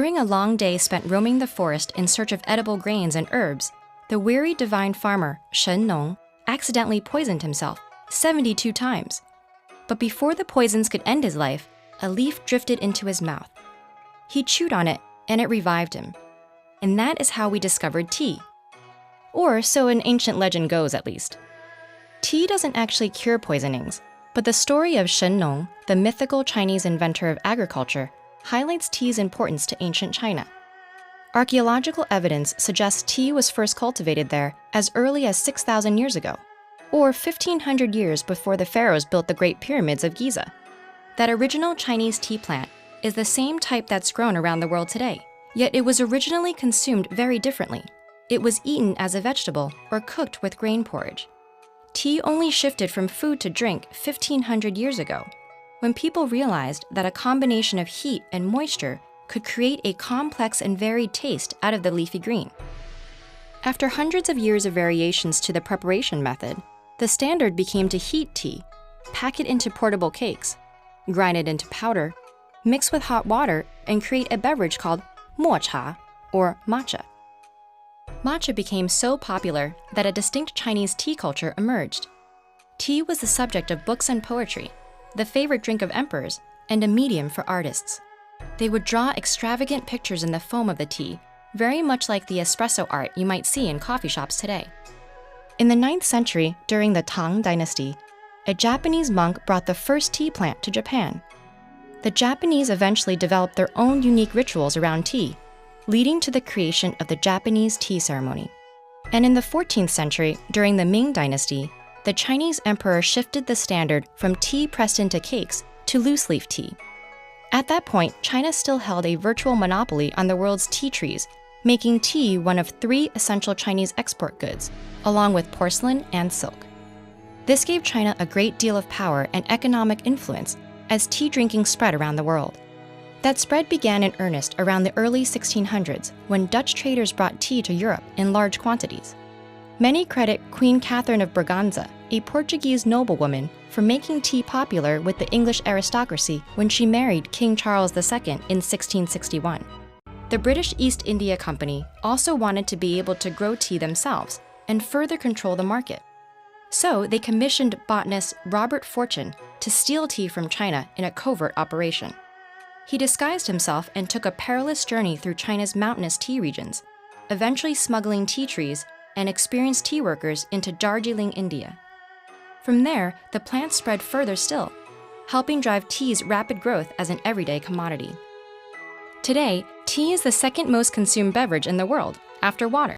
During a long day spent roaming the forest in search of edible grains and herbs, the weary divine farmer, Shen Nong, accidentally poisoned himself 72 times. But before the poisons could end his life, a leaf drifted into his mouth. He chewed on it, and it revived him. And that is how we discovered tea. Or so an ancient legend goes, at least. Tea doesn't actually cure poisonings, but the story of Shen Nong, the mythical Chinese inventor of agriculture, highlights tea's importance to ancient China. Archaeological evidence suggests tea was first cultivated there as early as 6,000 years ago, or 1,500 years before the pharaohs built the Great Pyramids of Giza. That original Chinese tea plant is the same type that's grown around the world today, yet it was originally consumed very differently. It was eaten as a vegetable or cooked with grain porridge. Tea only shifted from food to drink 1,500 years ago, when people realized that a combination of heat and moisture could create a complex and varied taste out of the leafy green. After hundreds of years of variations to the preparation method, the standard became to heat tea, pack it into portable cakes, grind it into powder, mix with hot water, and create a beverage called mo cha, or matcha. Matcha became so popular that a distinct Chinese tea culture emerged. Tea was the subject of books and poetry, the favorite drink of emperors, and a medium for artists. They would draw extravagant pictures in the foam of the tea, very much like the espresso art you might see in coffee shops today. In the 9th century, during the Tang Dynasty, a Japanese monk brought the first tea plant to Japan. The Japanese eventually developed their own unique rituals around tea, leading to the creation of the Japanese tea ceremony. And in the 14th century, during the Ming Dynasty, the Chinese emperor shifted the standard from tea pressed into cakes to loose-leaf tea. At that point, China still held a virtual monopoly on the world's tea trees, making tea one of 3 essential Chinese export goods, along with porcelain and silk. This gave China a great deal of power and economic influence as tea drinking spread around the world. That spread began in earnest around the early 1600s when Dutch traders brought tea to Europe in large quantities. Many credit Queen Catherine of Braganza, a Portuguese noblewoman, for making tea popular with the English aristocracy when she married King Charles II in 1661. The British East India Company also wanted to be able to grow tea themselves and further control the market. So they commissioned botanist Robert Fortune to steal tea from China in a covert operation. He disguised himself and took a perilous journey through China's mountainous tea regions, eventually smuggling tea trees and experienced tea workers into Darjeeling, India. From there, the plant spread further still, helping drive tea's rapid growth as an everyday commodity. Today, tea is the second most consumed beverage in the world, after water.